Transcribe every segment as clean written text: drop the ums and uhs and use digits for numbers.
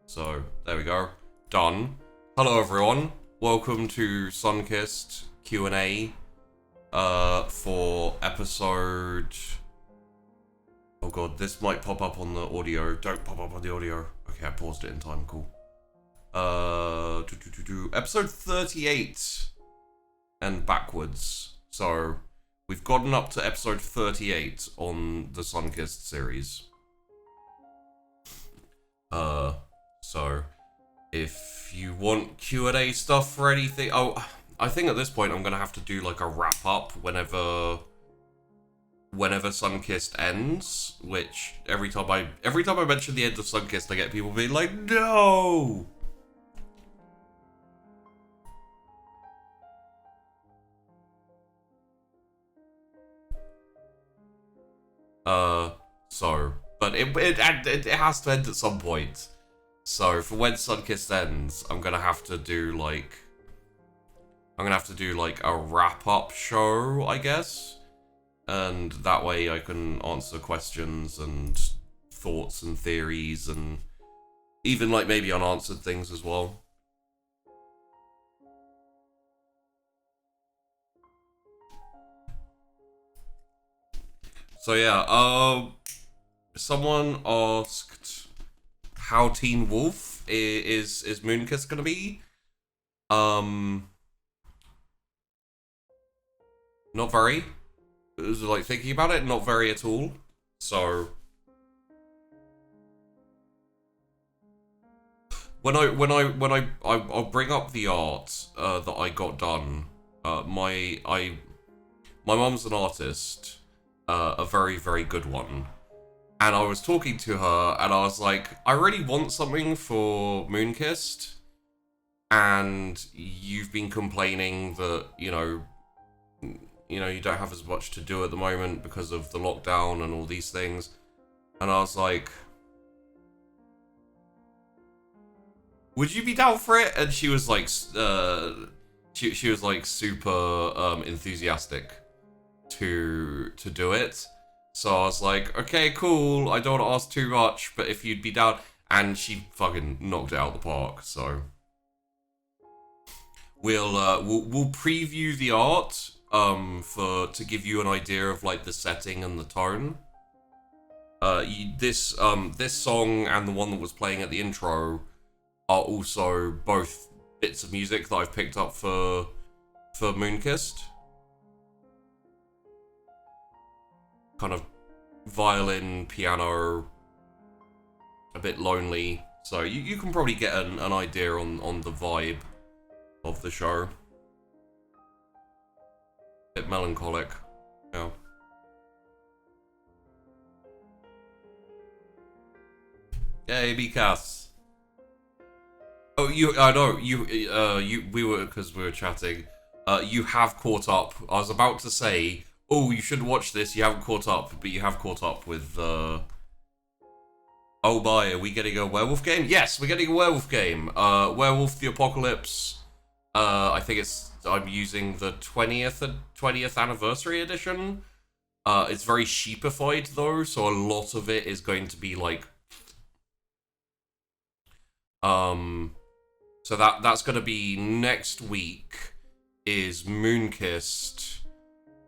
So, there we go. Done. Hello everyone. Welcome to Sunkissed Q&A for episode... Oh god, this might pop up on the audio. Don't pop up on the audio. Okay, I paused it in time, cool. Episode 38 and backwards. So, we've gotten up to episode 38 on the Sunkissed series. So, if you want Q&A stuff for anything... Oh, I think at this point I'm gonna have to do like a wrap-up whenever Sunkissed ends, which every time I mention the end of Sunkissed, I get people being like, no! But it has to end at some point. So for when Sunkissed ends, I'm gonna have to do like a wrap-up show, I guess. And that way I can answer questions and thoughts and theories and even like maybe unanswered things as well. So yeah, someone asked how Teen Wolf is Moonkiss gonna be? Not very. It was like thinking about it, not very at all. So I'll bring up the art that I got done. My mum's an artist, a very, very good one. And I was talking to her, and I was like, I really want something for Moonkissed, and you've been complaining that, you know, you don't have as much to do at the moment because of the lockdown and all these things. And I was like, would you be down for it? And she was like, she was like super enthusiastic to do it. So I was like, okay, cool. I don't want to ask too much, but if you'd be down, and she fucking knocked it out of the park. So we'll preview the art to give you an idea of like the setting and the tone. This song and the one that was playing at the intro are also both bits of music that I've picked up for Moonkissed. Kind of violin, piano, a bit lonely. So you can probably get an idea on the vibe of the show. Bit melancholic, yeah. Yay, B-Cass. Oh, I know, we were, because we were chatting, you have caught up. I was about to say, oh, you should watch this, you haven't caught up, but you have caught up with, Oh my, are we getting a Werewolf Game? Yes, we're getting a Werewolf Game. Werewolf the Apocalypse. I think I'm using the 20th anniversary edition. It's very sheepified though, so a lot of it is going to be like... So that's gonna be next week is Moonkissed.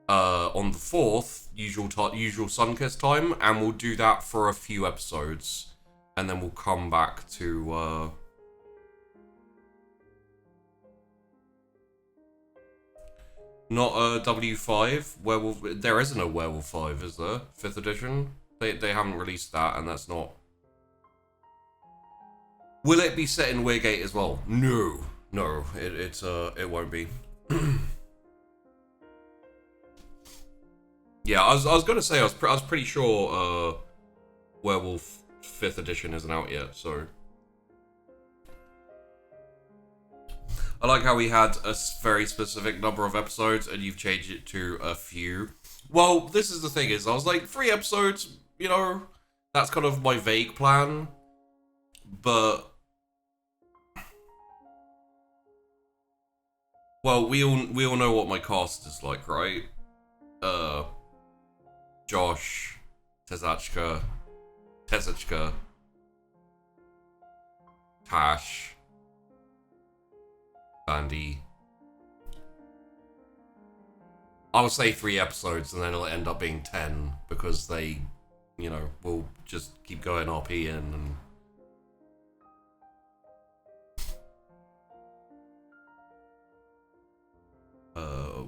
On the 4th, usual Sunkissed time, and we'll do that for a few episodes, and then we'll come back to not a W5 Werewolf. There isn't a Werewolf 5, is there? 5th edition. They haven't released that, and that's not. Will it be set in Weirgate as well? No, it won't be. Yeah, I was gonna say I was pretty sure Werewolf 5th edition isn't out yet, so I like how we had a very specific number of episodes and you've changed it to a few. Well, this is the thing is, I was like 3 episodes, you know, that's kind of my vague plan, but well, we all know what my cast is like, right? Josh, Tess Aquila, Tash, Bandy. I would say 3 episodes, and then it'll end up being 10 because they, you know, will just keep going RP in and.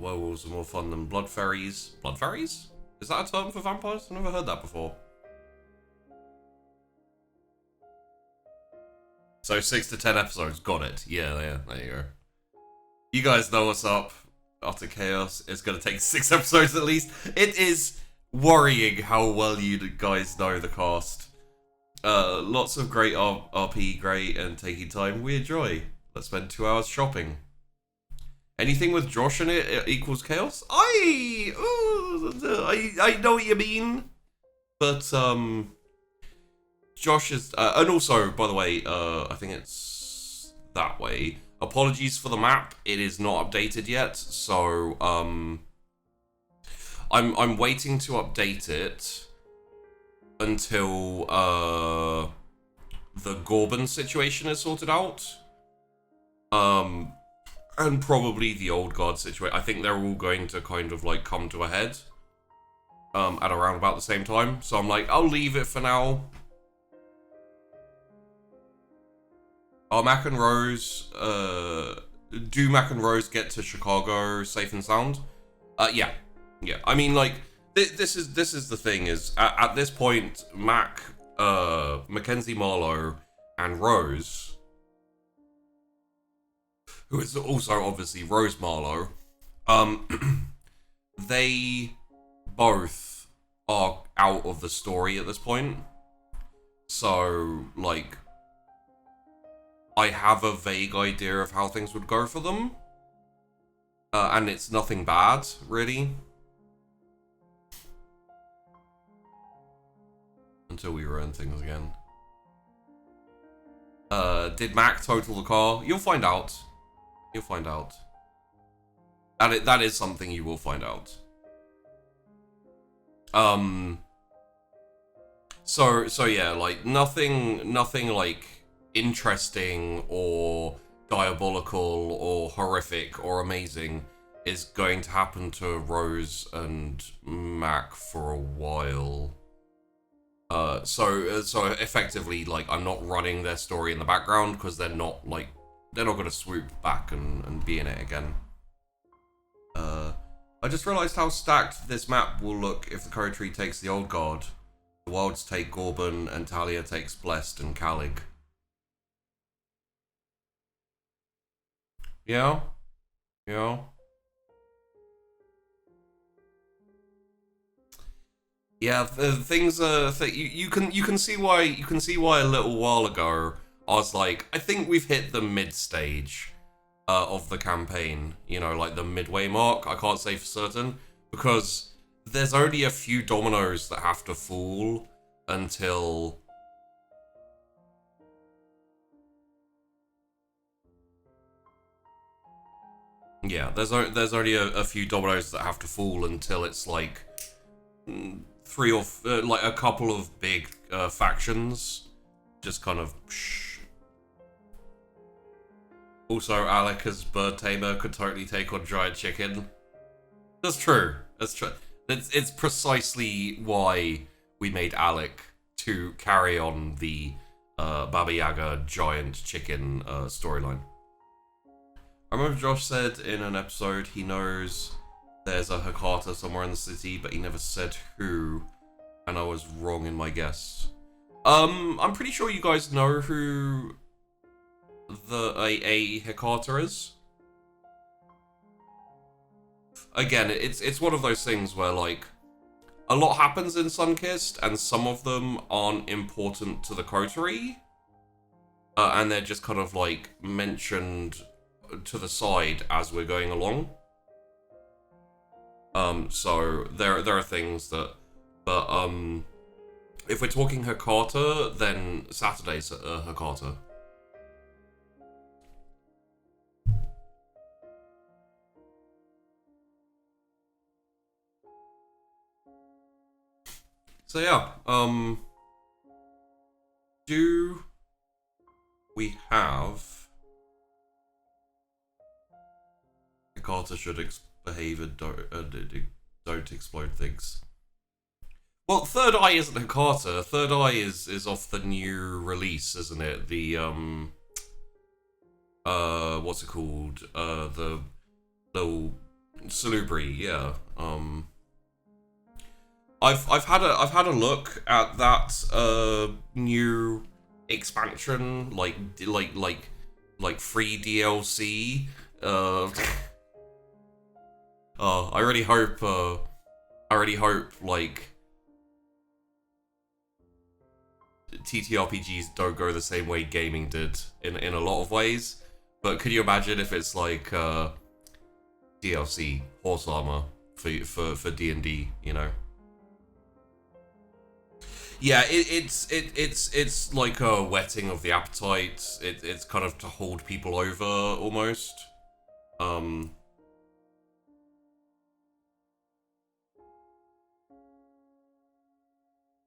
Werewolves are more fun than blood fairies. Blood fairies? Is that a term for vampires? I've never heard that before. So 6 to 10 episodes, got it. Yeah, there you go. You guys know what's up. Utter Chaos. It's gonna take 6 episodes at least. It is worrying how well you guys know the cast. Lots of great RP, great and taking time. We enjoy. Let's spend 2 hours shopping. Anything with Josh in it equals chaos? I know what you mean. But, Josh is... and also, by the way, I think it's that way. Apologies for the map. It is not updated yet. So, I'm waiting to update it until, the Gorban situation is sorted out. And probably the old guard situation. I think they're all going to kind of like come to a head at around about the same time. So I'm like, I'll leave it for now. Are Mac and Rose, do Mac and Rose get to Chicago safe and sound? Yeah. I mean, like, this is the thing is, at this point, Mac, Mackenzie Marlowe, and Rose, who is also obviously Rose Marlowe, they both are out of the story at this point. So, like, I have a vague idea of how things would go for them. And it's nothing bad, really. Until we ruin things again. Did Mac total the car? You'll find out. You'll find out. That is something you will find out. So yeah, like nothing like interesting or diabolical or horrific or amazing is going to happen to Rose and Mac for a while. So effectively, like, I'm not running their story in the background because they're not going to swoop back and be in it again. I just realized how stacked this map will look if the Curry Tree takes the Old Guard. The Wilds take Gorban, and Talia takes Blessed and Calig. Yeah? Yeah? Yeah, things you can see why a little while ago I was like, I think we've hit the mid stage of the campaign, you know, like the midway mark. I can't say for certain because there's only a few dominoes that have to fall until there's only a few dominoes that have to fall until it's like 3 or like a couple of big factions just kind of Also, Alec as bird tamer could totally take on giant chicken. That's true. That's true. It's precisely why we made Alec to carry on the Baba Yaga giant chicken storyline. I remember Josh said in an episode he knows there's a Hakata somewhere in the city, but he never said who, and I was wrong in my guess. I'm pretty sure you guys know who a Hakata is. Again, it's one of those things where, like, a lot happens in Sunkist, and some of them aren't important to the coterie, and they're just kind of, like, mentioned to the side as we're going along. So there are things that, but if we're talking Hakata, then Saturday's Hakata. So yeah, do we have... Carter should behave and don't explode things. Well, Third Eye isn't Hikata. Third Eye is off the new release, isn't it? The what's it called? The little Salubri, yeah. I've had a look at that new expansion, like free DLC. I really hope like TTRPGs don't go the same way gaming did in a lot of ways. But could you imagine if it's like DLC horse armor for D&D, you know? Yeah, it's like a whetting of the appetite. It's kind of to hold people over almost.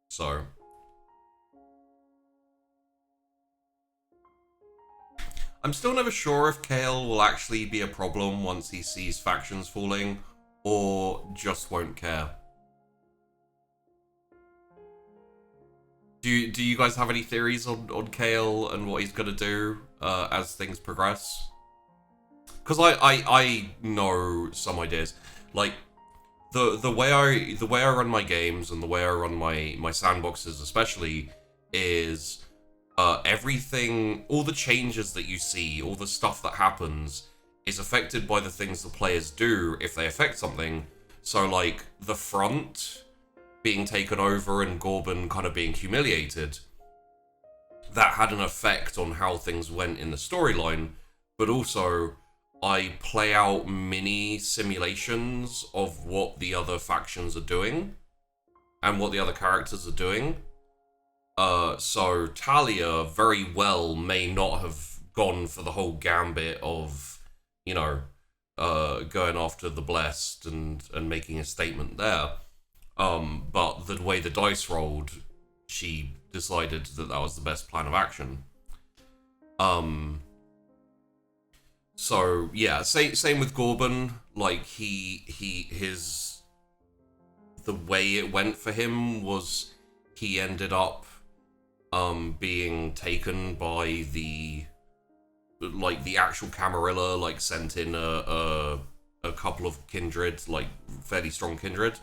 So I'm still never sure if Kale will actually be a problem once he sees factions falling, or just won't care. Do you guys have any theories on Kale and what he's gonna do as things progress? Because I know some ideas. Like the way I run my games and the way I run my sandboxes especially is everything, all the changes that you see, all the stuff that happens is affected by the things the players do if they affect something. So like the front being taken over and Gorban kind of being humiliated, that had an effect on how things went in the storyline, but also I play out mini simulations of what the other factions are doing and what the other characters are doing. So Talia very well may not have gone for the whole gambit of, you know, going after the Blessed and making a statement there. But the way the dice rolled, she decided that that was the best plan of action. So yeah, same with Gorban. Like his the way it went for him was he ended up being taken by the actual Camarilla, like sent in a couple of Kindred, like fairly strong Kindred,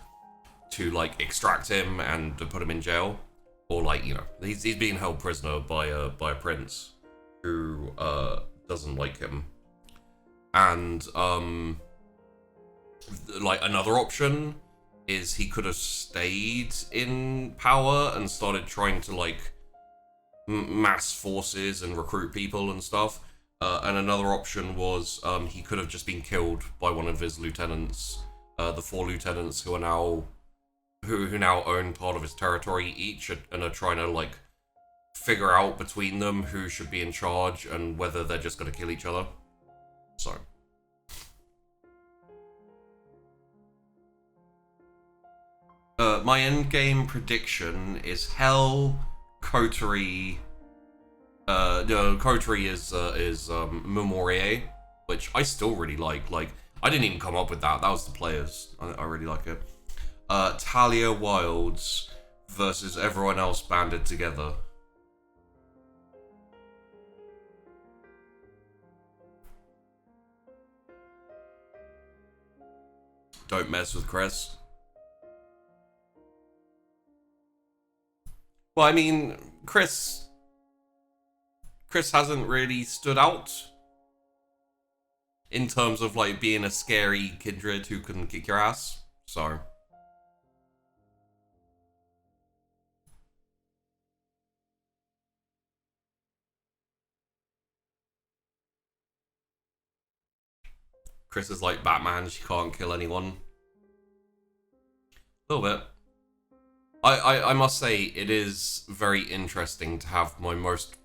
to like extract him and to put him in jail, or like, you know, he's being held prisoner by a prince who doesn't like him. And like another option is he could have stayed in power and started trying to like mass forces and recruit people and stuff. And another option was he could have just been killed by one of his lieutenants, the 4 lieutenants who are now who now own part of his territory each, and are trying to like figure out between them who should be in charge and whether they're just going to kill each other. So my endgame prediction is Hell, Coterie. No, Coterie is Memorie, which I still really like. Like, I didn't even come up with that. That was the players. I really like it. Talia Wilds versus everyone else banded together. Don't mess with Chrys. Well, I mean, Chrys hasn't really stood out in terms of like being a scary Kindred who can kick your ass. So Chrys is like Batman, she can't kill anyone. A little bit. I must say, it is very interesting to have my most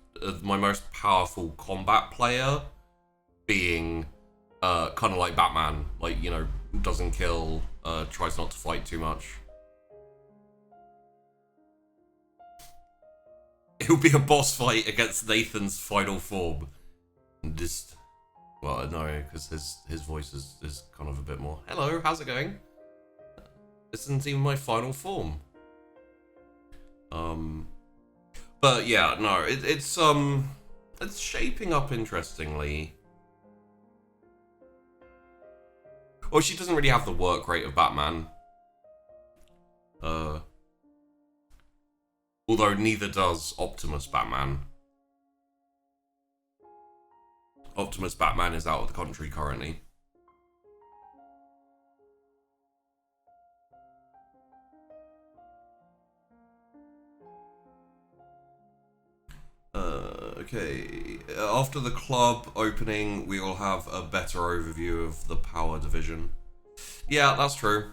powerful combat player being kind of like Batman, like, you know, doesn't kill, tries not to fight too much. It'll be a boss fight against Nathan's final form. And just, well, no, because his voice is kind of a bit more, hello, how's it going? This isn't even my final form. But yeah, no, it's shaping up interestingly. Well, she doesn't really have the work rate of Batman. Although neither does Optimus Batman. Optimus Batman is out of the country currently. Okay. After the club opening, we will have a better overview of the power division. Yeah, that's true.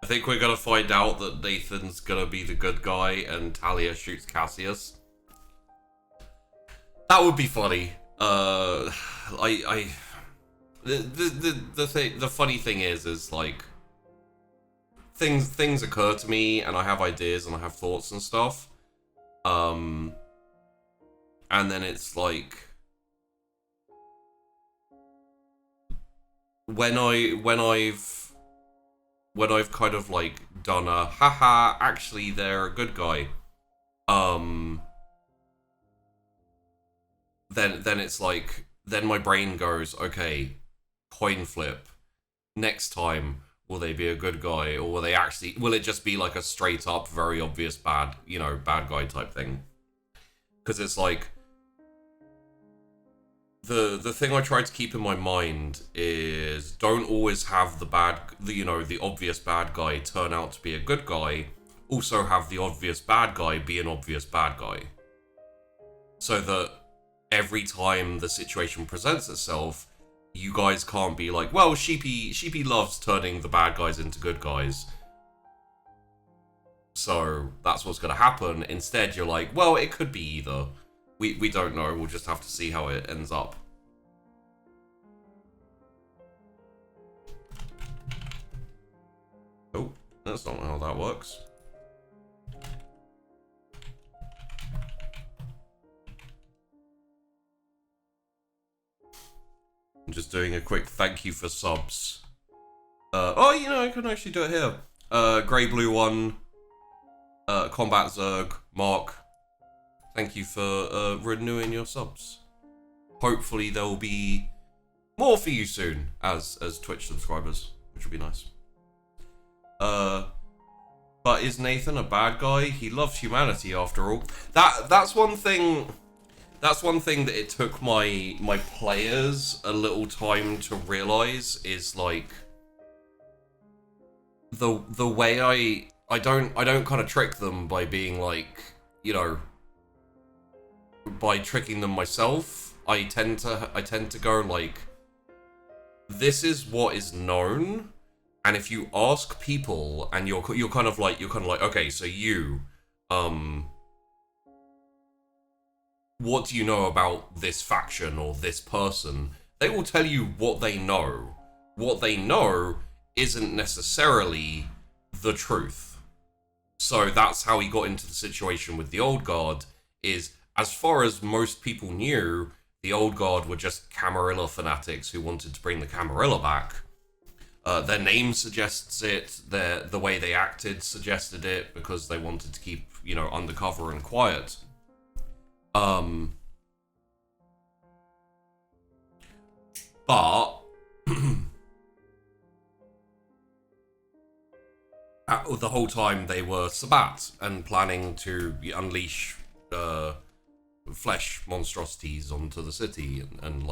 I think we're gonna find out that Nathan's gonna be the good guy and Talia shoots Cassius. That would be funny. The funny thing is like things occur to me and I have ideas and I have thoughts and stuff. And then it's like when I've kind of like done a haha, actually they're a good guy, then it's like, then my brain goes, okay, coin flip. Next time, will they be a good guy, or will it just be like a straight up, very obvious bad guy type thing? Because it's like, the thing I try to keep in my mind is don't always have the obvious bad guy turn out to be a good guy. Also have the obvious bad guy be an obvious bad guy. So that every time the situation presents itself, you guys can't be like, well, Sheepy loves turning the bad guys into good guys, so that's what's going to happen. Instead, you're like, well, it could be either. We don't know. We'll just have to see how it ends up. Oh, that's not how that works. I'm just doing a quick thank you for subs. I can actually do it here. Grey Blue One, Combat Zerg, Mark. Thank you for renewing your subs. Hopefully there will be more for you soon as Twitch subscribers, which will be nice. But is Nathan a bad guy? He loves humanity after all. That's one thing. That's one thing that it took my players a little time to realize is like the way I don't kind of trick them by being like, by tricking them myself. I tend to go like, this is what is known, and if you ask people and you're kind of like, okay, so you what do you know about this faction or this person? They will tell you what they know. What they know isn't necessarily the truth. So that's how he got into the situation with the Old Guard, is as far as most people knew, the Old Guard were just Camarilla fanatics who wanted to bring the Camarilla back. Their name suggests it, the way they acted suggested it, because they wanted to keep, undercover and quiet. But the whole time they were Sabbat and planning to unleash flesh monstrosities onto the city and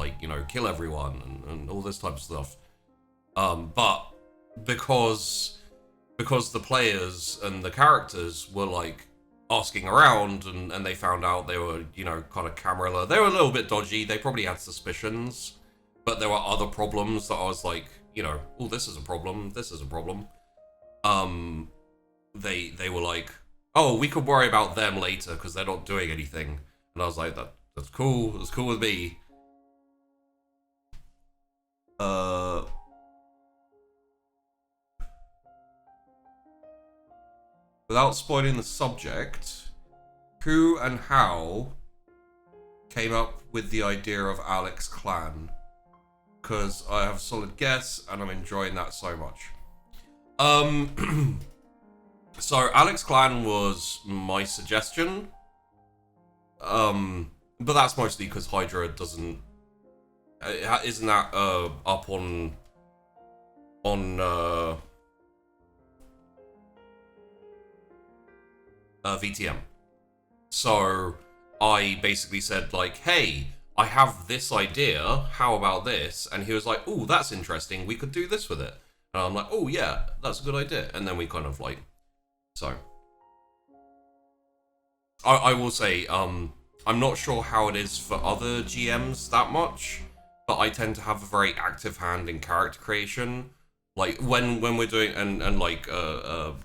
kill everyone and all this type of stuff. But because the players and the characters were like asking around and they found out they were, kind of Camarilla. They were a little bit dodgy. They probably had suspicions, but there were other problems that I was like, oh, this is a problem. This is a problem. They were like, oh, we could worry about them later because they're not doing anything. And I was like, that's cool. That's cool with me. without spoiling the subject, who and how came up with the idea of Alex Clan? Because I have a solid guess, and I'm enjoying that so much. So Alex Clan was my suggestion. But that's mostly because Hydra doesn't... isn't that up on VTM. So I basically said, like, hey, I have this idea, how about this? And he was like, oh, that's interesting, we could do this with it. And I'm like, oh yeah, that's a good idea. And then we kind of like... So... I will say, I'm not sure how it is for other GMs that much, but I tend to have a very active hand in character creation. Like when we're doing, and like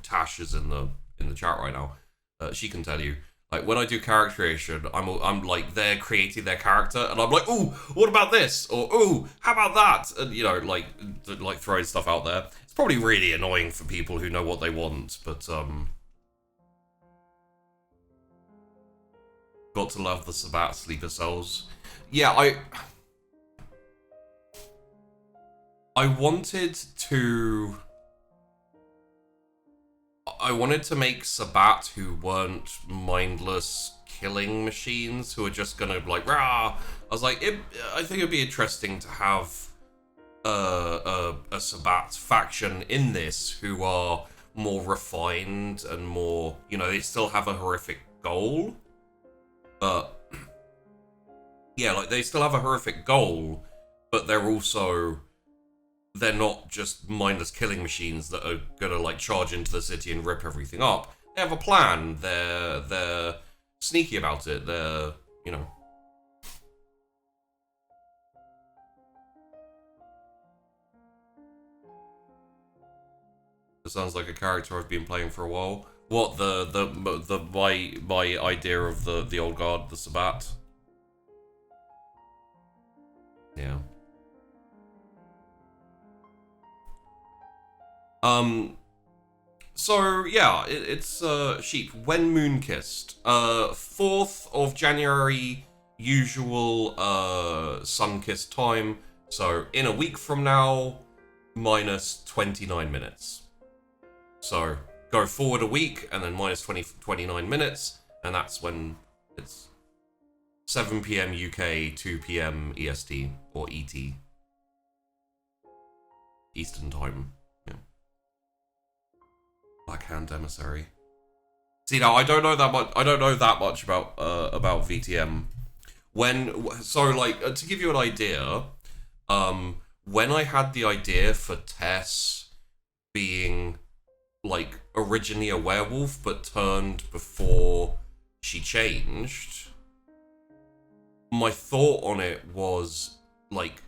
Tash is in the chat right now, she can tell you. Like when I do character creation, I'm like they're creating their character, and I'm like, oh, what about this? Or oh, how about that? And you know, like throwing stuff out there. It's probably really annoying for people who know what they want, but got to love the Sabbat sleeper cells. Yeah, I wanted to make Sabbat who weren't mindless killing machines who are just gonna like rah. I was like, I think it'd be interesting to have a Sabbat faction in this who are more refined and more, you know, they still have a horrific goal. But yeah, like they still have a horrific goal, but they're not just mindless killing machines that are gonna like charge into the city and rip everything up. They have a plan. They're sneaky about it. They're, you know. It sounds like a character I've been playing for a while. What my idea of the old guard, the Sabbat. Yeah. So yeah, it's sheep. When moon kissed, 4th of January, usual sun kissed time. So in a week from now, minus 29 minutes. So go forward a week and then minus 29 minutes, and that's when it's 7 PM UK, 2 PM EST or ET, Eastern Time. Yeah. Blackhand Emissary. See, now I don't know that much. I don't know that much about VTM. To give you an idea, when I had the idea for Tess being like originally a werewolf but turned before she changed, my thought on it was like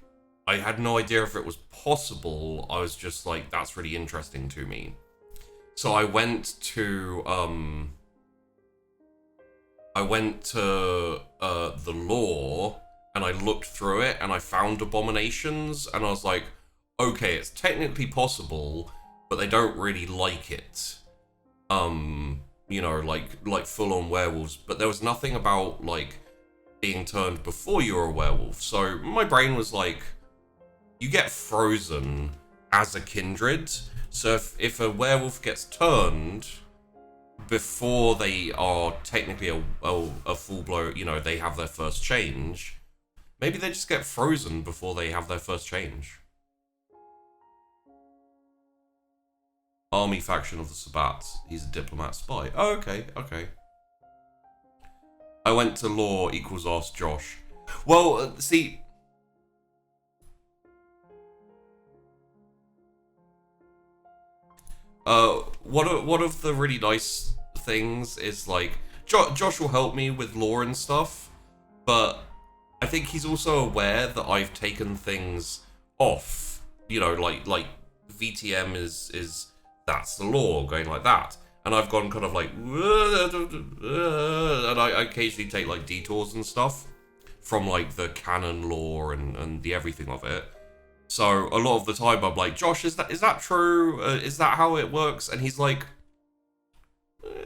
I had no idea if it was possible. I was just like, that's really interesting to me. So I went to the lore and I looked through it and I found abominations and I was like, okay, it's technically possible, but they don't really like it. You know, like full-on werewolves. But there was nothing about like being turned before you were a werewolf. So my brain was like, you get frozen as a kindred. So if a werewolf gets turned before they are technically a full-blown, you know, they have their first change, maybe they just get frozen before they have their first change. Army faction of the Sabbats. He's a diplomat spy. Oh, okay. I went to lore equals ask Josh. Well, see... one of the really nice things is, like... Josh will help me with lore and stuff, but I think he's also aware that I've taken things off. You know, like VTM is that's the lore, going like that. And I've gone kind of like... And I occasionally take, like, detours and stuff from, like, the canon lore and the everything of it. So, a lot of the time I'm like, Josh, is that true? Is that how it works? And he's like,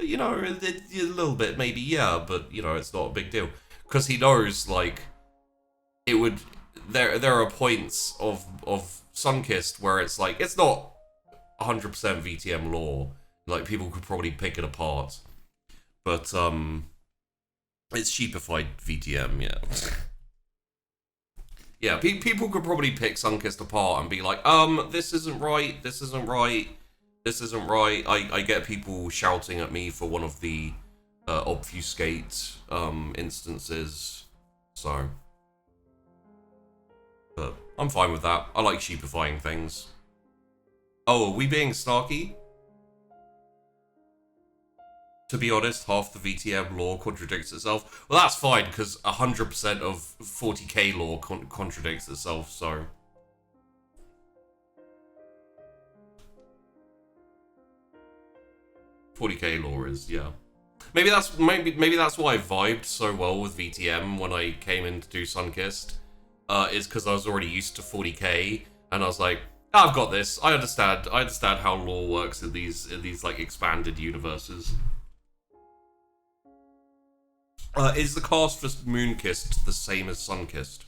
You know, a little bit, maybe, yeah, but, you know, it's not a big deal. Because he knows, like, it would... There are points of Sunkissed where it's like, it's not 100% VTM lore. Like, people could probably pick it apart. But, it's sheepified VTM, yeah. Yeah, people could probably pick Sunkissed apart and be like, this isn't right, this isn't right, this isn't right. I get people shouting at me for one of the obfuscate instances, so. But I'm fine with that. I like sheepifying things. Oh, are we being snarky? To be honest, half the VTM lore contradicts itself. Well, that's fine, because 100% of 40k lore contradicts itself, so... ...40k lore is, yeah. Maybe that's why I vibed so well with VTM when I came in to do Sunkissed. Is because I was already used to 40k, and I was like, I've got this. I understand how lore works in these like expanded universes. Is the cast for Moonkissed the same as Sunkissed?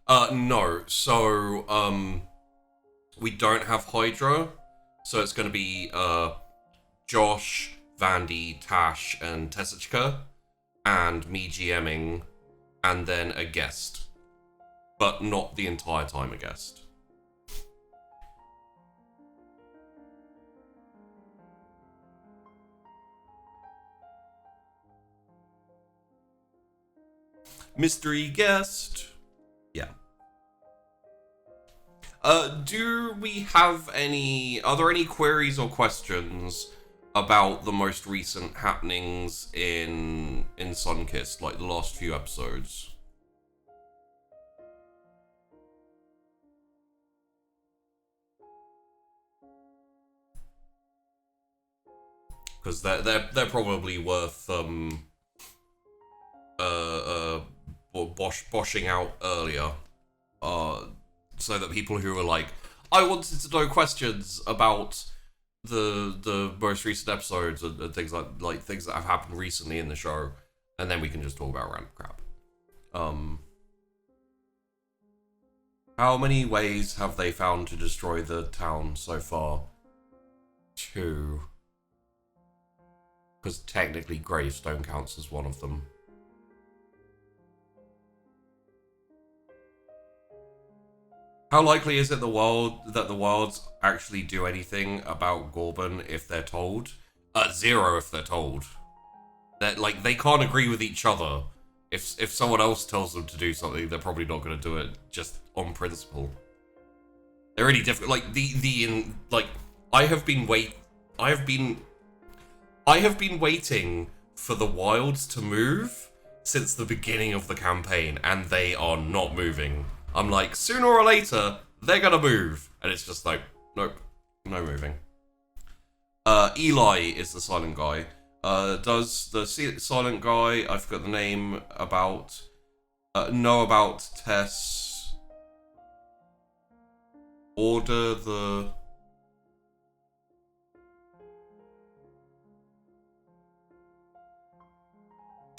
No. So, we don't have Hydra. So it's going to be, Josh, Vandy, Tash, and Tess Aquila, and me GMing, and then a guest. But not the entire time a guest. Mystery guest. Yeah. Do we have any... Are there any queries or questions about the most recent happenings in Sunkissed, like the last few episodes? Because they're probably worth boshing out earlier, so that people who are like, I wanted to know questions about the most recent episodes and things like things that have happened recently in the show, and then we can just talk about random crap. How many ways have they found to destroy the town so far? 2. Because technically Gravestone counts as one of them. How likely is it the wilds actually do anything about Gorban if they're told? 0 if they're told. That like they can't agree with each other. If someone else tells them to do something, they're probably not going to do it just on principle. They're really difficult. Like I have been waiting for the wilds to move since the beginning of the campaign, and they are not moving. I'm like, sooner or later, they're gonna move. And it's just like, nope, no moving. Eli is the silent guy. Does the silent guy, I forgot the name, know about Tess order the...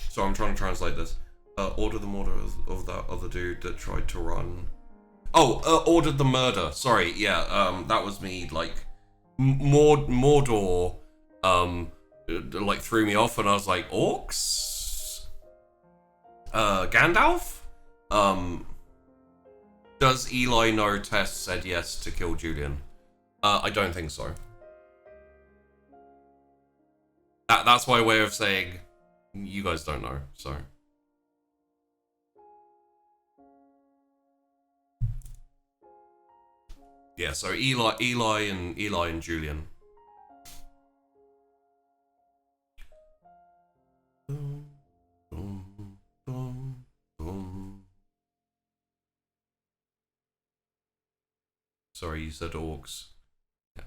So I'm trying to translate this. Order the murder of that other dude that tried to run. Oh, ordered the murder. Sorry, yeah, that was me, like, Mordor, like, threw me off, and I was like, orcs? Gandalf? Does Eli know Tess said yes to kill Julian? I don't think so. That's my way of saying, you guys don't know, so... Yeah, so Eli and Julian. Sorry, you said orcs. Yeah.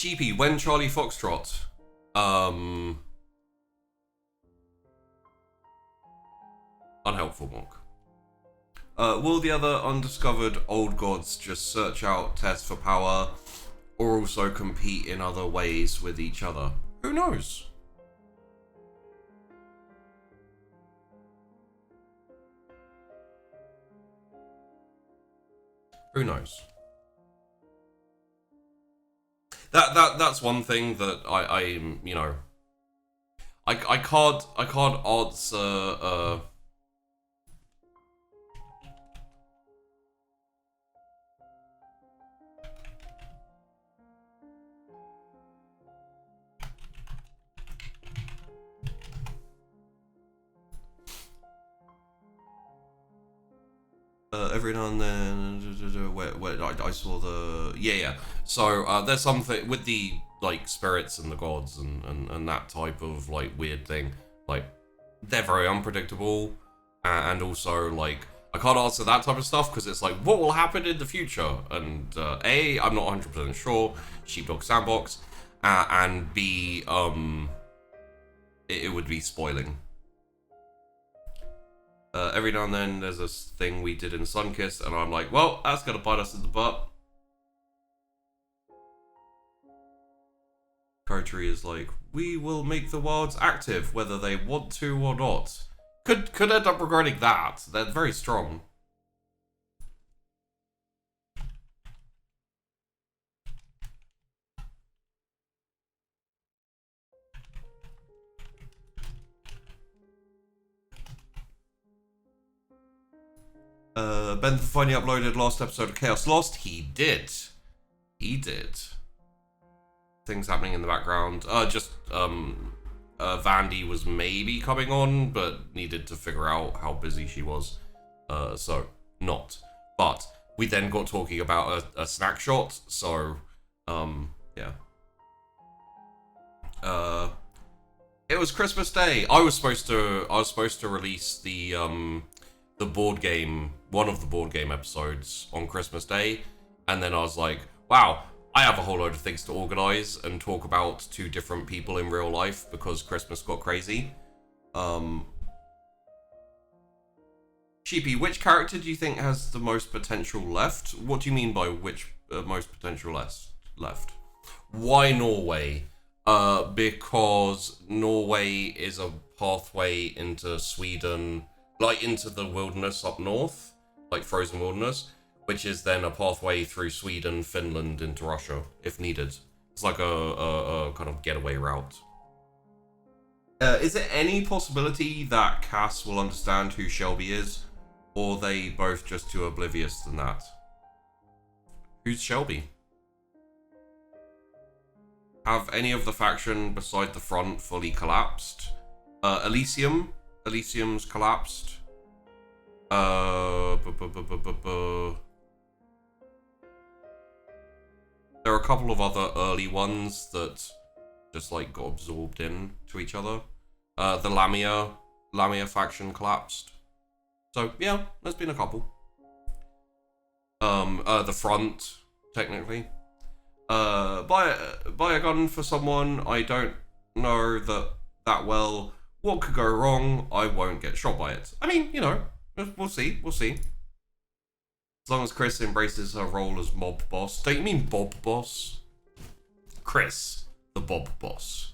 Sheepy, when Charlie Foxtrot? Unhelpful monk. Will the other undiscovered old gods just search out Tess for power, or also compete in other ways with each other? Who knows? Who knows? That's one thing that I'm, you know, I can't answer. Every now and then, where I saw the yeah. So there's something with the like spirits and the gods and that type of like weird thing. Like they're very unpredictable, and also like I can't answer that type of stuff because it's like what will happen in the future, and I'm not 100% sure. Sheepdog Sandbox, and B it would be spoiling. Every now and then there's this thing we did in Sunkiss, and I'm like, well, that's gonna bite us in the butt. Coterie is like, we will make the wilds active, whether they want to or not. Could end up regretting that. They're very strong. Ben finally uploaded last episode of Chaos Lost. He did. Things happening in the background. Vandy was maybe coming on, but needed to figure out how busy she was. So not. But we then got talking about a snack shot. So, yeah. It was Christmas Day. I was supposed to release the board game, one of the board game episodes on Christmas Day, and then I was like, wow, I have a whole load of things to organize and talk about to different people in real life because Christmas got crazy. Sheepy, which character do you think has the most potential left? What do you mean by which most potential left? Why Norway? Because Norway is a pathway into Sweden, like into the wilderness up north, like frozen wilderness, which is then a pathway through Sweden, Finland into Russia, if needed. It's like a kind of getaway route. Is there any possibility that Cass will understand who Shelby is, or are they both just too oblivious than that? Who's Shelby? Have any of the faction beside the front fully collapsed? Elysium's collapsed. There are a couple of other early ones that just like got absorbed in to each other. The Lamia faction collapsed. So yeah, there's been a couple. The front, technically. Buy a gun for someone I don't know that well. What could go wrong? I won't get shot by it. I mean, you know, we'll see. As long as Chrys embraces her role as mob boss. Don't you mean Bob Boss? Chrys, the Bob Boss.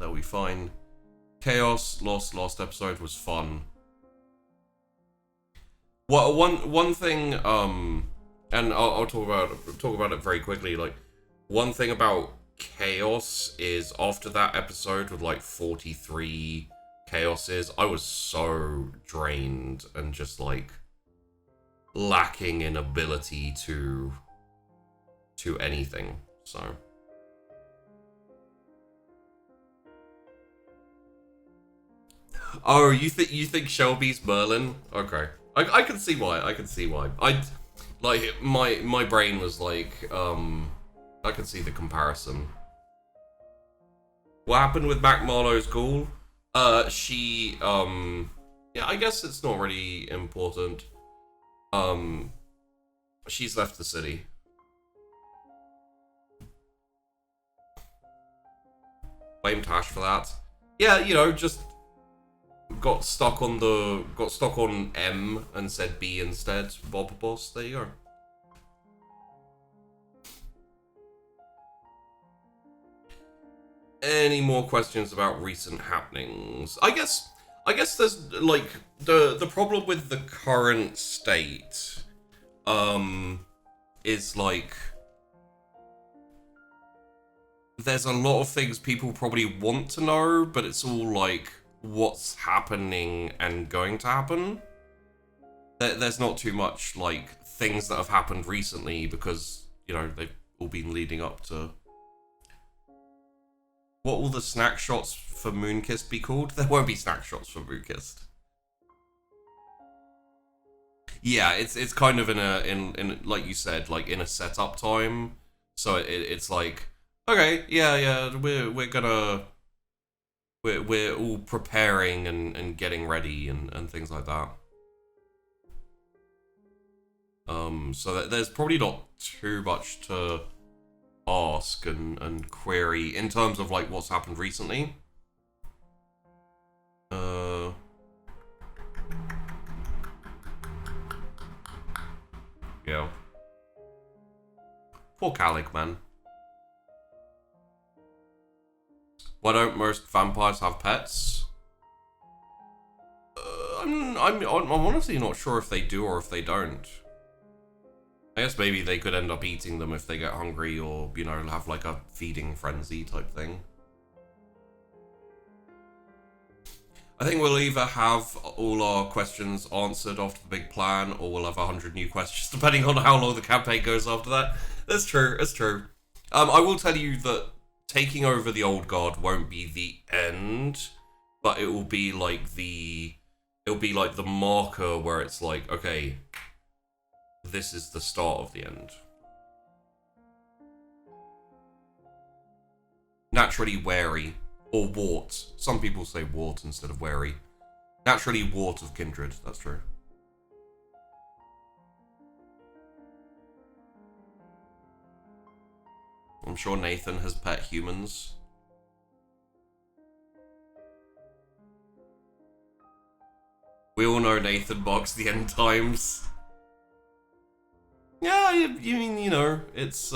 They'll be fine. Chaos Lost last episode was fun. Well, one thing, and I'll talk about it very quickly. Like, one thing about Chaos is after that episode with like 43 Chaoses, I was so drained and just like lacking in ability to anything. So oh, you think Shelby's Merlin? Okay, I can see why. I like my brain was like I could see the comparison. What happened with Mac Marlowe's ghoul? She yeah, I guess it's not really important. She's left the city. Blame Tash for that. Yeah, you know, just got stuck on M and said B instead. Bob Boss, there you go. Any more questions about recent happenings? I guess there's like the problem with the current state is like there's a lot of things people probably want to know, but it's all like what's happening and going to happen. There's not too much like things that have happened recently because, you know, they've all been leading up to. What will the snack shots for Moonkissed be called? There won't be snack shots for Moonkissed. Yeah, it's kind of in like you said, like in a setup time. So it's like, okay, yeah, we're all preparing and getting ready and things like that. So that there's probably not too much to ask and query in terms of like what's happened recently. Yeah. Poor Calic, man. Why don't most vampires have pets? I'm honestly not sure if they do or if they don't. I guess maybe they could end up eating them if they get hungry or, you know, have like a feeding frenzy type thing. I think we'll either have all our questions answered after the big plan or we'll have 100 new questions depending on how long the campaign goes after that. That's true, that's true. I will tell you that taking over the old guard won't be the end, but it will be like the marker where it's like, okay, this is the start of the end. Naturally wary, or wart. Some people say wart instead of wary. Naturally wart of Kindred, that's true. I'm sure Nathan has pet humans. We all know Nathan marks the end times. Yeah, you mean, you know, it's,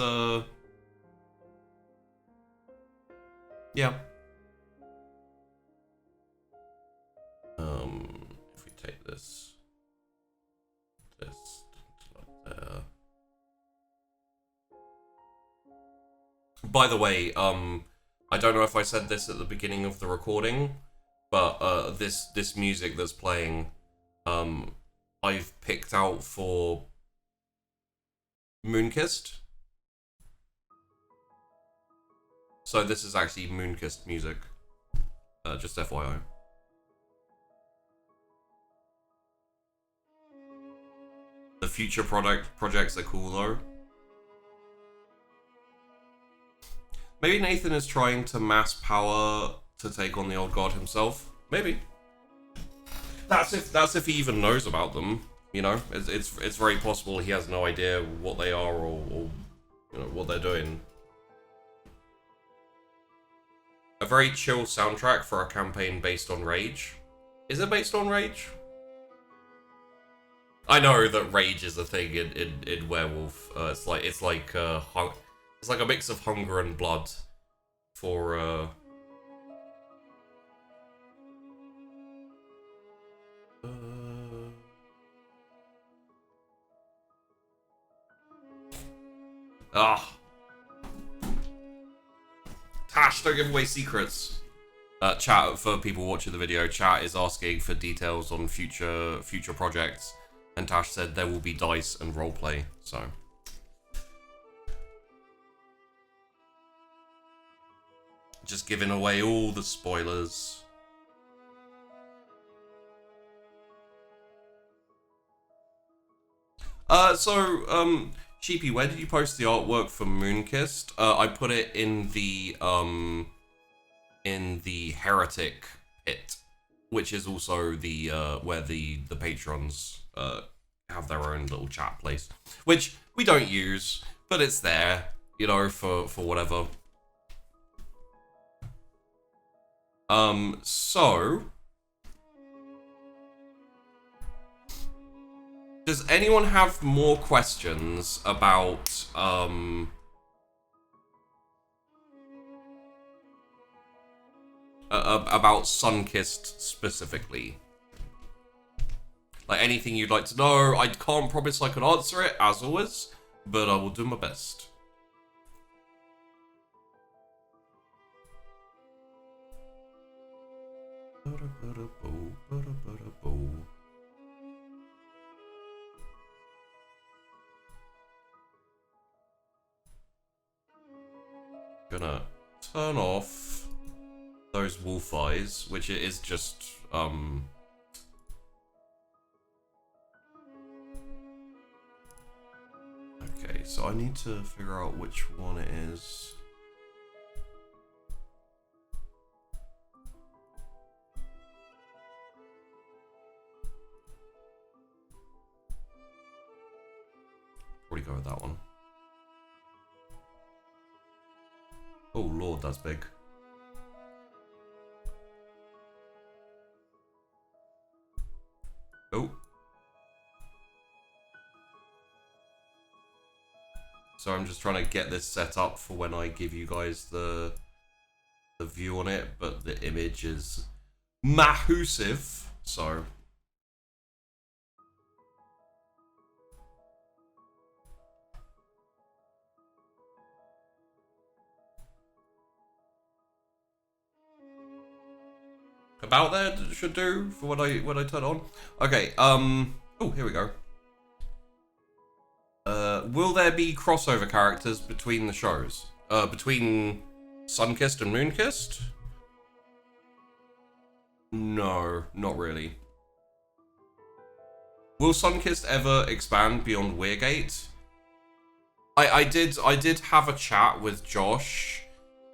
yeah. If we take this like there. By the way, I don't know if I said this at the beginning of the recording, but, this music that's playing, I've picked out for Moonkissed. So this is actually Moonkissed music. Just FYI. The future projects are cool though. Maybe Nathan is trying to mass power to take on the old god himself. Maybe. That's if he even knows about them. You know, it's very possible he has no idea what they are or you know what they're doing. A very chill soundtrack for a campaign based on Rage. Is it based on Rage? I know that Rage is a thing in Werewolf. It's like a mix of hunger and blood for Tash, don't give away secrets. Chat, for people watching the video, chat is asking for details on future projects, and Tash said there will be dice and roleplay, so. Just giving away all the spoilers. Sheepy, where did you post the artwork for Moonkissed? I put it in the Heretic pit, which is also the where the patrons have their own little chat place, which we don't use, but it's there, you know, for whatever. So does anyone have more questions about about Sunkissed specifically? Like anything you'd like to know? I can't promise I can answer it, as always, but I will do my best. Gonna turn off those wolf eyes, which is just okay, so I need to figure out which one it is. Probably go with that one. Oh lord, that's big. Oh. So I'm just trying to get this set up for when I give you guys the view on it, but the image is massive, so. About there should do for when I turn on. Okay, oh, here we go. Will there be crossover characters between the shows? Between Sunkissed and Moonkissed? No, not really. Will Sunkissed ever expand beyond Weirgate? I did have a chat with Josh,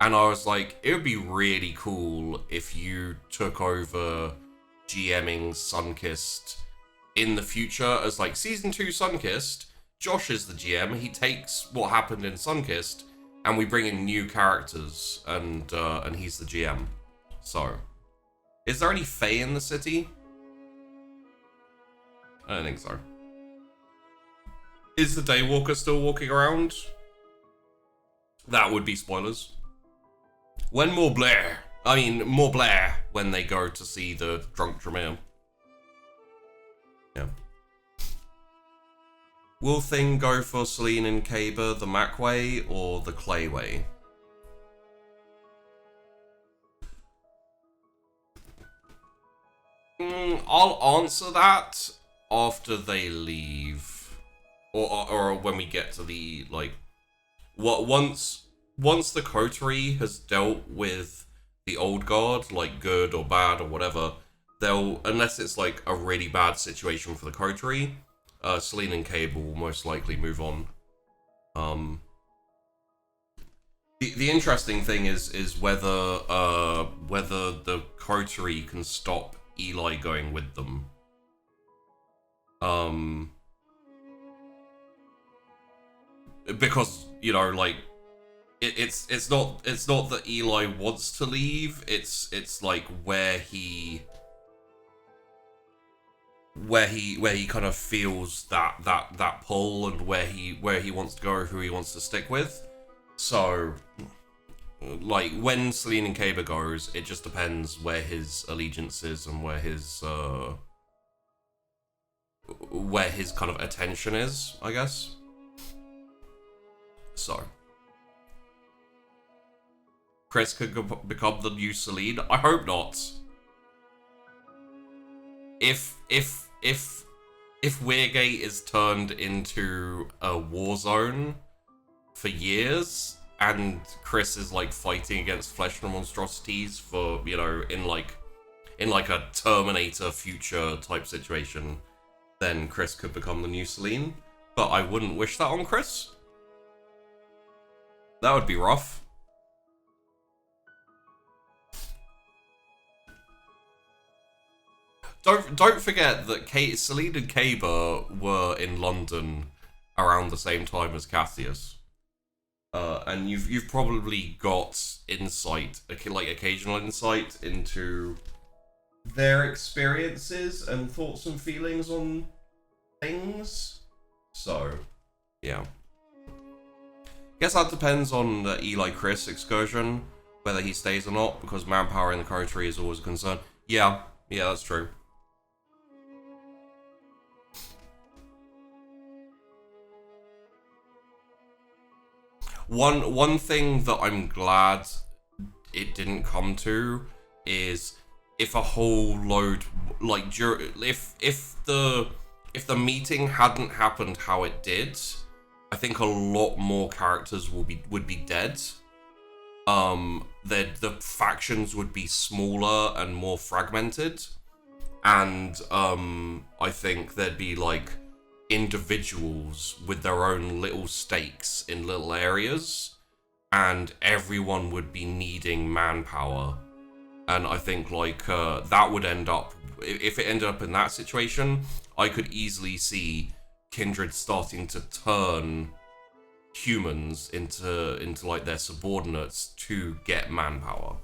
and I was like, it would be really cool if you took over GMing Sunkissed in the future as like Season 2 Sunkissed. Josh is the GM, he takes what happened in Sunkissed, and we bring in new characters, and he's the GM. So, is there any Fae in the city? I don't think so. Is the Daywalker still walking around? That would be spoilers. When more Blair when they go to see the drunk Tremere. Yeah. Will Thing go for Celine and Kaber the Mac way or the Clay way? I'll answer that after they leave, or when we get to the once the coterie has dealt with the old guard, like good or bad or whatever, they'll, unless it's like a really bad situation for the coterie, Celine and Cable will most likely move on. The interesting thing is whether the coterie can stop Eli going with them. Because, you know, like, it's not that Eli wants to leave, it's like where he kind of feels that pull, and where he wants to go, who he wants to stick with. So, like, when Celine and Kaber goes, it just depends where his allegiance is and where his kind of attention is, I guess. So, Chrys could become the new Celine. I hope not. If Weirgate is turned into a war zone for years, and Chrys is like fighting against flesh and monstrosities for, you know, in like a Terminator future type situation, then Chrys could become the new Celine. But I wouldn't wish that on Chrys. That would be rough. Don't forget that Celine and Kaber were in London around the same time as Cassius. And you've probably got insight, like occasional insight into their experiences and thoughts and feelings on things. So, yeah. Guess that depends on the Eli Chrys excursion, whether he stays or not, because manpower in the country is always a concern. Yeah, that's true. One thing that I'm glad it didn't come to is if a whole load, like, if the meeting hadn't happened how it did, I think a lot more characters would be dead. The factions would be smaller and more fragmented, and I think there'd be like individuals with their own little stakes in little areas, and everyone would be needing manpower. And I think like that would end up, if it ended up in that situation, I could easily see Kindred starting to turn humans into like their subordinates to get manpower.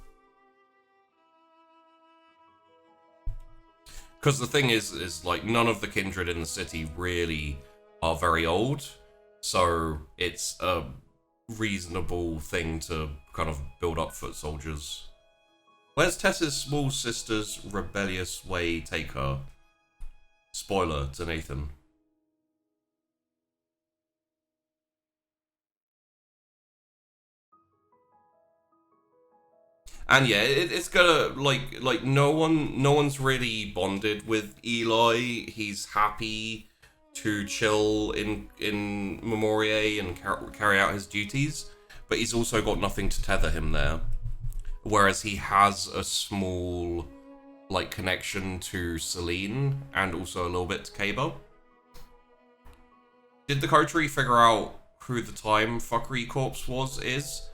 Because the thing is like none of the Kindred in the city really are very old, so it's a reasonable thing to kind of build up foot soldiers. Where's Tess's small sister's rebellious way take her? Spoiler to Nathan. And yeah, it's gonna like no one's really bonded with Eli. He's happy to chill in Memoria and carry out his duties, but he's also got nothing to tether him there. Whereas he has a small like connection to Celine and also a little bit to Cabo. Did the coterie figure out who the time fuckery corpse is?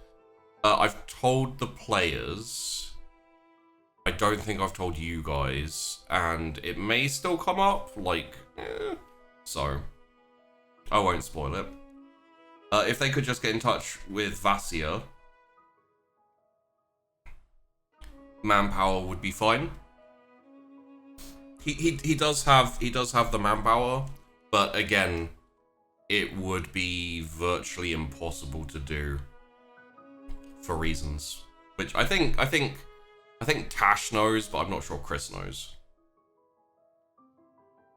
I've told the players. I don't think I've told you guys, and it may still come up, like, so I won't spoil it. If they could just get in touch with Vassia, manpower would be fine. He does have the manpower, but again, it would be virtually impossible to do for reasons, which I think Tash knows, but I'm not sure Chrys knows.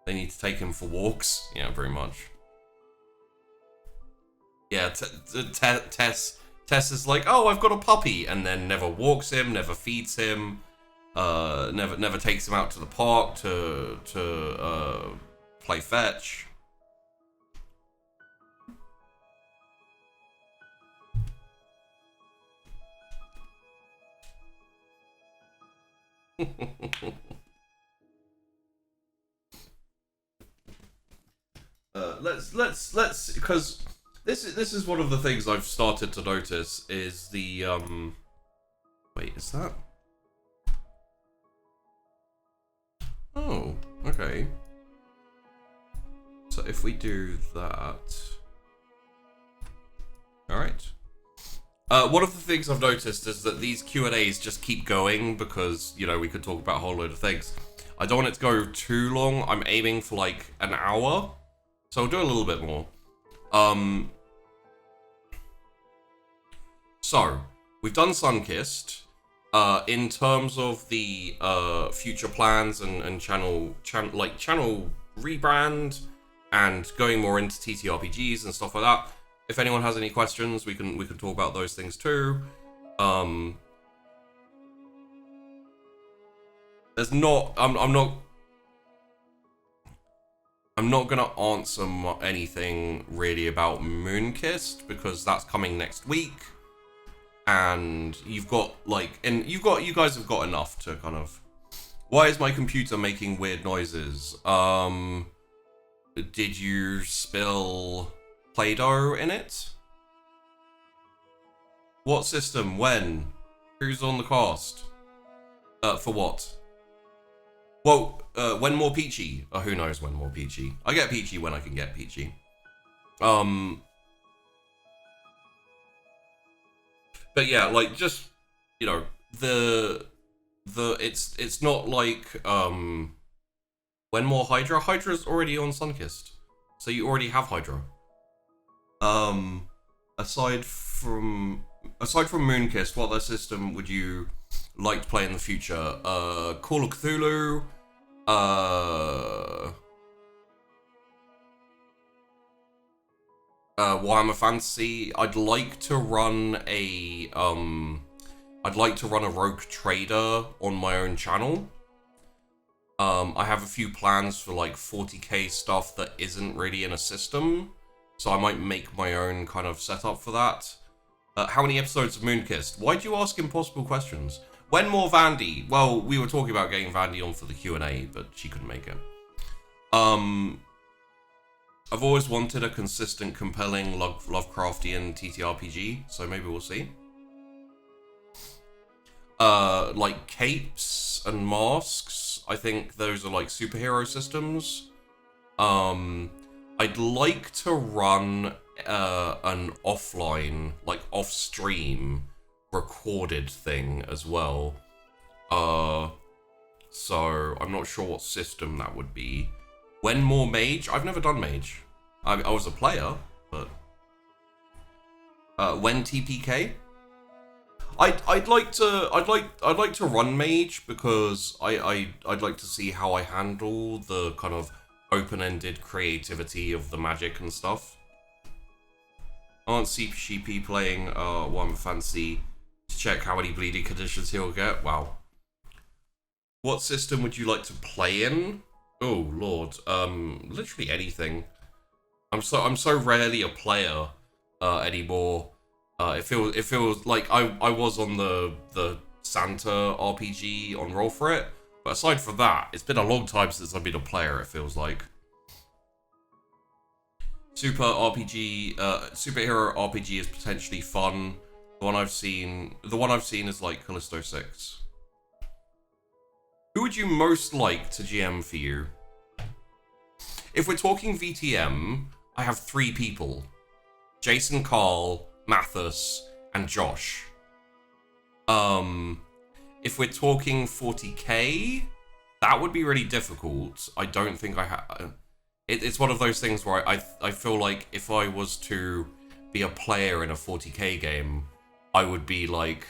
They need to take him for walks. Yeah, very much. Yeah, Tess is like, oh, I've got a puppy, and then never walks him, never feeds him, never takes him out to the park to play fetch. Let's because this is one of the things I've started to notice is the wait, is that? Oh, okay. So if we do that, all right. One of the things I've noticed is that these Q&As just keep going because, you know, we could talk about a whole load of things. I don't want it to go too long. I'm aiming for like an hour, so I'll do a little bit more. So, we've done Sunkissed. In terms of the future plans and channel rebrand and going more into TTRPGs and stuff like that. If anyone has any questions, we can talk about those things too. There's not. I'm not gonna answer anything really about Moonkissed because that's coming next week, and you guys have got enough to kind of. Why is my computer making weird noises? Did you spill Play-Doh in it? What system? When? Who's on the cast? For what? Well, when more peachy? Who knows when more peachy? I get peachy when I can get peachy. But yeah, like, just, you know, it's not like when more Hydra's already on Sunkist, so you already have Hydra. Aside from Moonkist, what other system would you like to play in the future? Call of Cthulhu, Warhammer Fantasy. I'd like to run a rogue trader on my own channel. I have a few plans for like 40k stuff that isn't really in a system, so I might make my own kind of setup for that. How many episodes of Moonkist? Why do you ask impossible questions? When more Vandy? Well, we were talking about getting Vandy on for the Q&A, but she couldn't make it. I've always wanted a consistent, compelling Lovecraftian TTRPG, so maybe we'll see. Like capes and masks, I think those are like superhero systems. I'd like to run an offline, like off-stream recorded thing as well. So I'm not sure what system that would be. When more Mage? I've never done Mage. I was a player, but when TPK? I'd like to run Mage because I'd like to see how I handle the kind of open-ended creativity of the magic and stuff. Aren't CPCP playing Warhammer Fantasy to check how many bleeding conditions he'll get? Wow. What system would you like to play in? Oh lord, literally anything. I'm so rarely a player anymore. It feels like I was on the Santa RPG on Roll For It, but aside from that, it's been a long time since I've been a player. It feels like superhero RPG is potentially fun. The one I've seen is like Callisto 6. Who would you most like to GM for you? If we're talking VTM, I have 3 people: Jason, Carl, Mathis, and Josh. If we're talking 40k, that would be really difficult. I don't think I have. It's one of those things where I feel like if I was to be a player in a 40k game, I would be like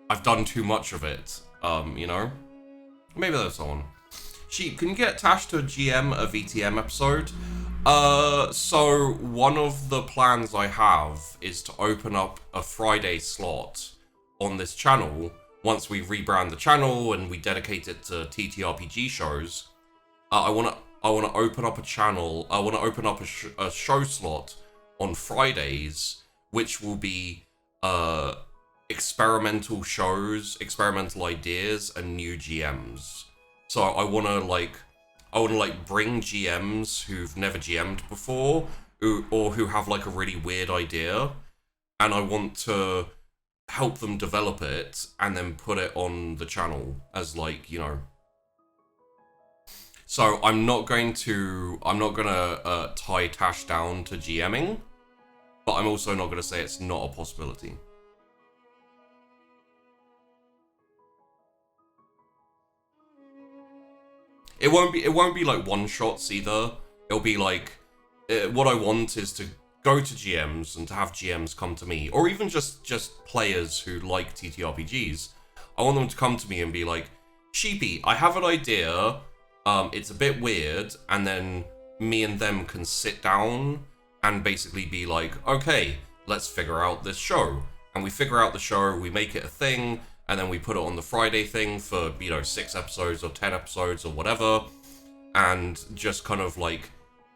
I've done too much of it. You know? Maybe there's someone. Sheep, can you get Tash to GM a VTM episode? So one of the plans I have is to open up a Friday slot on this channel once we rebrand the channel and we dedicate it to TTRPG shows. I want to open up a channel. I want to open up a show slot on Fridays, which will be experimental shows, experimental ideas, and new GMs. So I want to bring GMs who've never GM'd before, or who have like a really weird idea, and I want to help them develop it and then put it on the channel as like, you know. So I'm not gonna tie Tash down to GMing, but I'm also not gonna say it's not a possibility. It won't be like one shots either. It'll be like, what I want is to go to GMs and to have GMs come to me, or even just players who like TTRPGs. I want them to come to me and be like, Sheepy, I have an idea. It's a bit weird, and then me and them can sit down and basically be like, okay, let's figure out this show. And we figure out the show, we make it a thing, and then we put it on the Friday thing for, you know, 6 episodes or 10 episodes or whatever, and just kind of like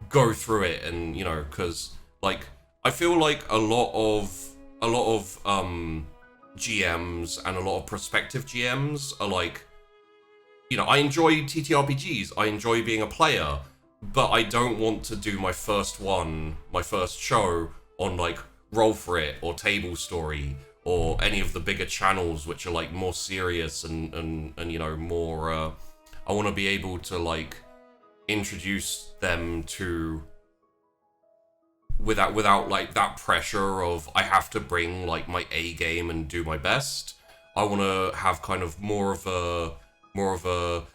go through it. And, you know, because like I feel like a lot of GMs and a lot of prospective GMs are like, you know, I enjoy TTRPGs, I enjoy being a player, but I don't want to do my first show on like Roll For It or Table Story or any of the bigger channels which are like more serious and you know, more I want to be able to like introduce them to without like that pressure of I have to bring like my A game and do my best. I want to have kind of more of a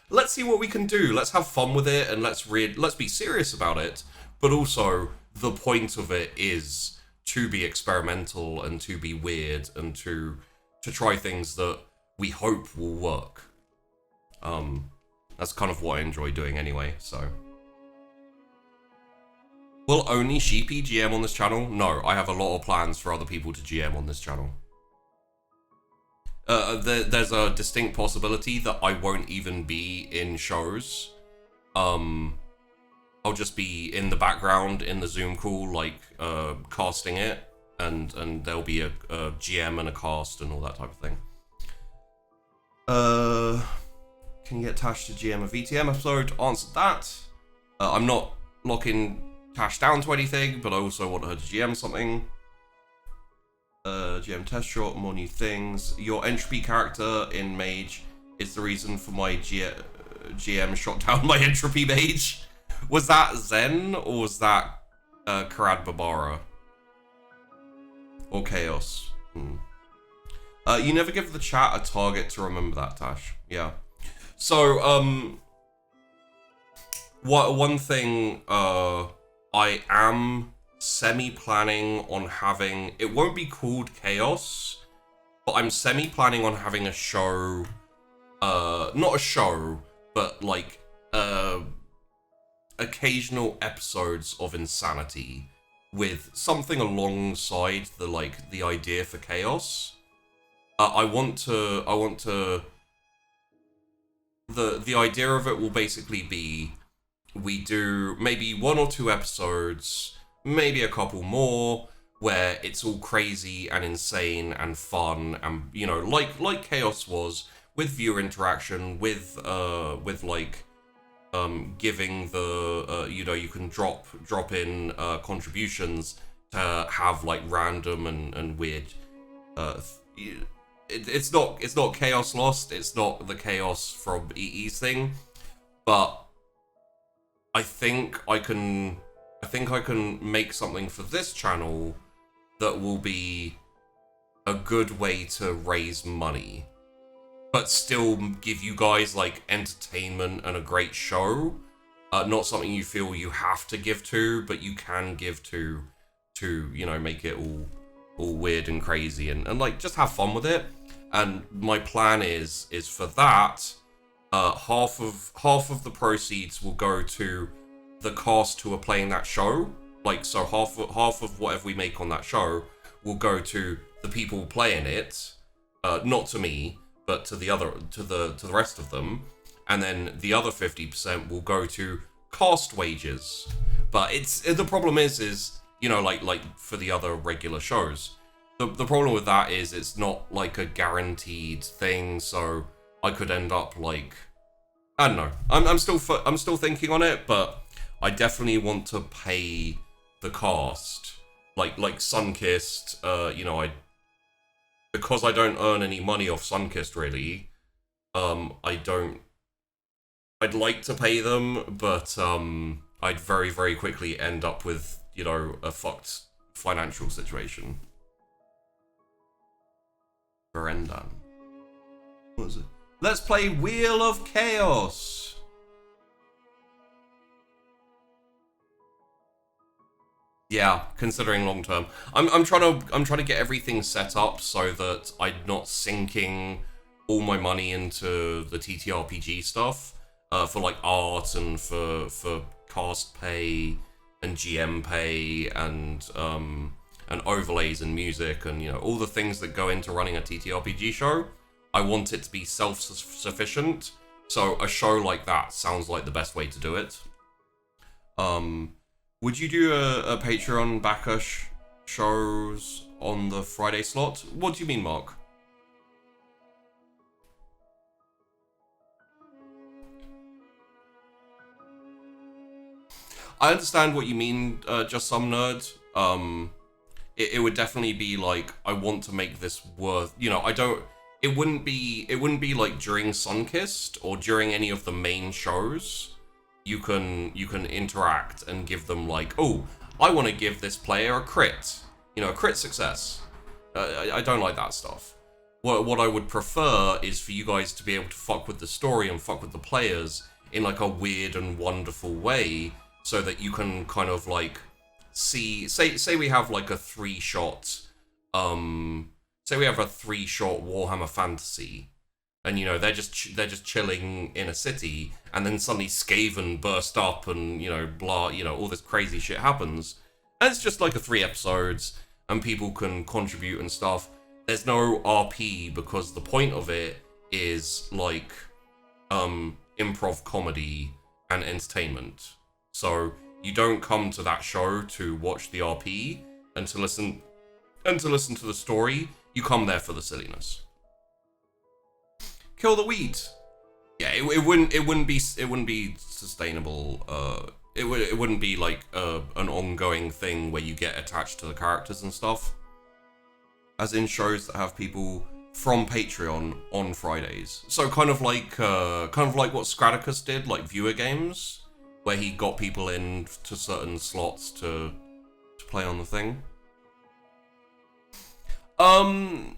let's see what we can do. Let's have fun with it and let's be serious about it. But also the point of it is to be experimental and to be weird and to try things that we hope will work. That's kind of what I enjoy doing anyway, so. Will only Sheepy GM on this channel? No, I have a lot of plans for other people to GM on this channel. There's a distinct possibility that I won't even be in shows. I'll just be in the background in the Zoom call, like, casting it, and there'll be a GM and a cast and all that type of thing. Can you get Tash to GM a VTM episode? Answered that. I'm not locking Tash down to anything, but I also want her to GM something. GM test shot, more new things. Your entropy character in Mage is the reason for my GM shot down my entropy mage. Was that Zen or was that Karad Barbara? Or Chaos? You never give the chat a target to remember that, Tash. Yeah. So, one thing I am semi-planning on having, it won't be called Chaos, but I'm semi-planning on having a show, not a show, but like, occasional episodes of Insanity with something alongside the idea for Chaos. I want to, the idea of it will basically be, we do maybe 1 or 2 episodes, maybe a couple more, where it's all crazy and insane and fun and, you know, like Chaos was, with viewer interaction, with like, giving the, you know, you can drop in contributions to have like random and weird, it's not Chaos Lost, it's not the Chaos from EE's thing, but I think I can make something for this channel that will be a good way to raise money, but still give you guys like entertainment and a great show. Not something you feel you have to give to, but you can give to, you know, make it all weird and crazy and like just have fun with it. And my plan is for that, half of the proceeds will go to the cast who are playing that show. Like, so half of whatever we make on that show will go to the people playing it, not to me, but to the rest of them, and then the other 50% will go to cast wages. But the problem is you know, like for the other regular shows, the problem with that is it's not like a guaranteed thing. So I could end up like, I don't know. I'm still thinking on it, but I definitely want to pay the cast, like Sunkissed. You know, because I don't earn any money off Sunkissed really. I'd like to pay them, but I'd very, very quickly end up with, you know, a fucked financial situation. Verendan. What was it? Let's play Wheel of Chaos. Yeah, considering long term, I'm trying to get everything set up so that I'm not sinking all my money into the TTRPG stuff, for like art and for cast pay and GM pay and overlays and music and, you know, all the things that go into running a TTRPG show. I want it to be self-sufficient, so a show like that sounds like the best way to do it. Would you do a Patreon backer shows on the Friday slot? What do you mean, Mark? I understand what you mean, just some nerd. It would definitely be like, I want to make this worth, you know, it wouldn't be like during Sunkissed or during any of the main shows. You can interact and give them like, oh, I want to give this player a crit, you know, a crit success. I don't like that stuff. What I would prefer is for you guys to be able to fuck with the story and fuck with the players in like a weird and wonderful way, so that you can kind of like see, say we have like a 3-shot, say we have a 3-shot Warhammer Fantasy, and you know they're just chilling in a city, and then suddenly Skaven burst up, and you know blah, you know all this crazy shit happens, and it's just like a 3 episodes, and people can contribute and stuff. There's no RP because the point of it is like improv comedy and entertainment. So you don't come to that show to watch the RP and to listen to the story. You come there for the silliness. Kill the wheat. Yeah, it wouldn't be sustainable. It wouldn't be like an ongoing thing where you get attached to the characters and stuff. As in shows that have people from Patreon on Fridays. So kind of like what Scraticus did, like viewer games, where he got people in to certain slots to play on the thing.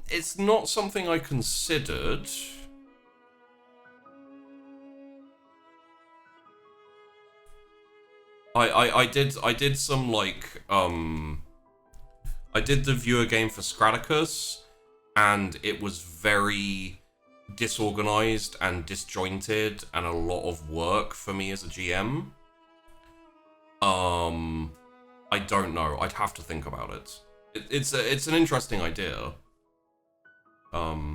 It's not something I considered. I did some like I did the viewer game for Scraticus, and it was very disorganized and disjointed and a lot of work for me as a GM. I don't know. I'd have to think about it. It's an interesting idea. What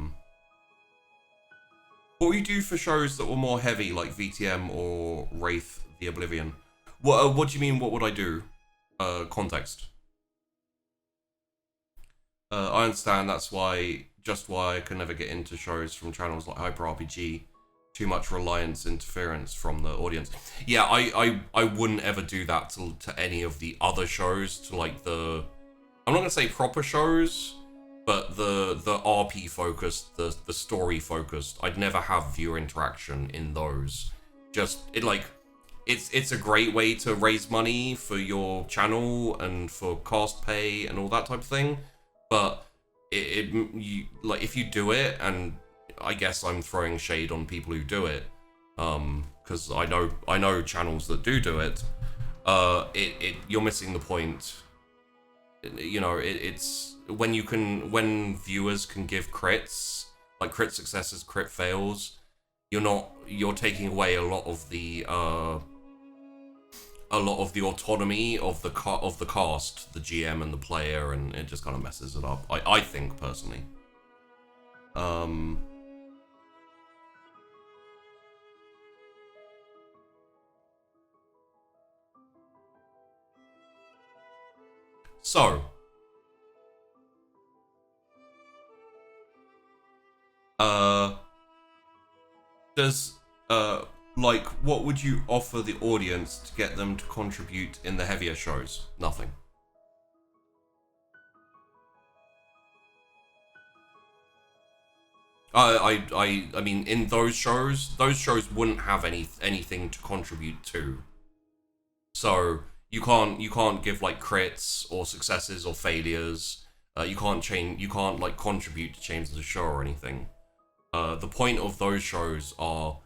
would you do for shows that were more heavy, like VTM or Wraith the Oblivion? What do you mean, what would I do? Context. I understand that's why I can never get into shows from channels like Hyper RPG. Too much reliance, interference from the audience. Yeah, I wouldn't ever do that to any of the other shows, to like the, I'm not gonna say proper shows, but the RP focused, the story focused. I'd never have viewer interaction in those. Just it's a great way to raise money for your channel and for cast pay and all that type of thing. But if you do it, and I guess I'm throwing shade on people who do it, because I know channels that do it. You're missing the point. You know, it's when viewers can give crits, like crit successes, crit fails. You're taking away a lot of the autonomy of the cast, the GM and the player, and it just kind of messes it up. I think personally. So, what would you offer the audience to get them to contribute in the heavier shows? Nothing. I mean, in those shows wouldn't have anything to contribute to. So you can't give like crits or successes or failures. You can't like contribute to change the show or anything. The point of those shows are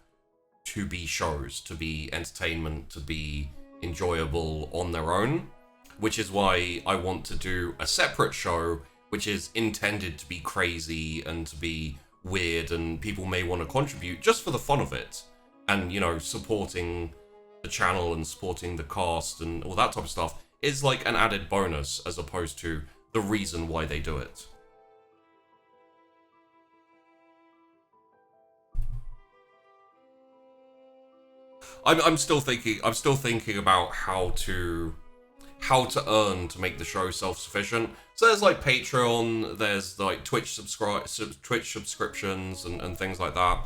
to be shows, to be entertainment, to be enjoyable on their own, which is why I want to do a separate show which is intended to be crazy and to be weird, and people may want to contribute just for the fun of it, and you know, supporting the channel and supporting the cast and all that type of stuff is like an added bonus as opposed to the reason why they do it. I'm still thinking about how to earn to make the show self-sufficient. So there's like Patreon, there's like Twitch subscriptions and things like that.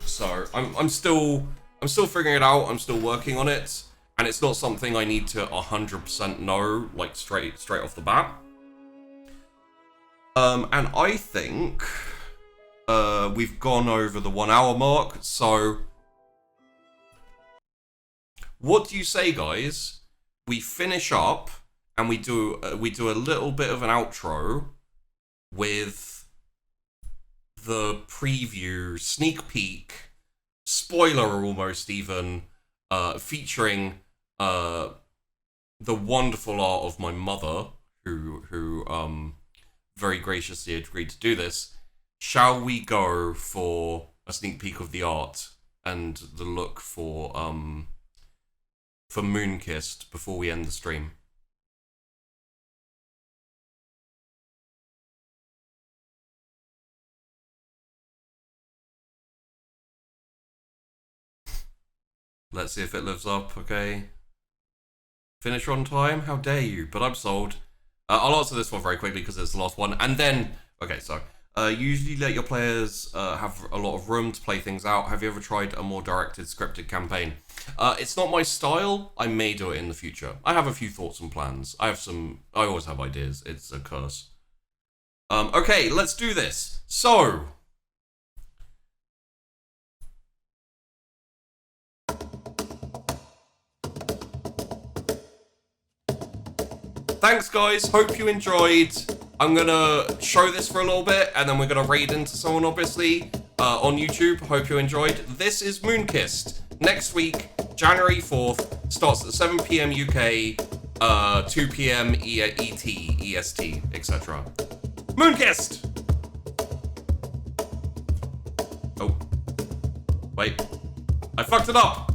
So I'm still figuring it out. I'm still working on it, and it's not something I need to 100% know like straight off the bat. And I think we've gone over the 1 hour mark, so what do you say, guys? we finish up and we do a little bit of an outro with the preview, sneak peek, spoiler almost even, featuring the wonderful art of my mother, who very graciously agreed to do this. Shall we go for a sneak peek of the art and the look for Moonkissed before we end the stream? Let's see if it lives up, okay? Finish on time? How dare you? But I'm sold. I'll answer this one very quickly because it's the last one. And then, okay, so usually let your players have a lot of room to play things out. Have you ever tried a more directed, scripted campaign? It's not my style. I may do it in the future. I have a few thoughts and plans. I always have ideas. It's a curse. Okay, let's do this. So, thanks, guys. Hope you enjoyed. I'm gonna show this for a little bit, and then we're gonna raid into someone, obviously, on YouTube. Hope you enjoyed. This is Moonkissed. Next week, January 4th, starts at 7 p.m. UK, 2 p.m. ET, EST, etc. Moonkissed! Oh. Wait. I fucked it up!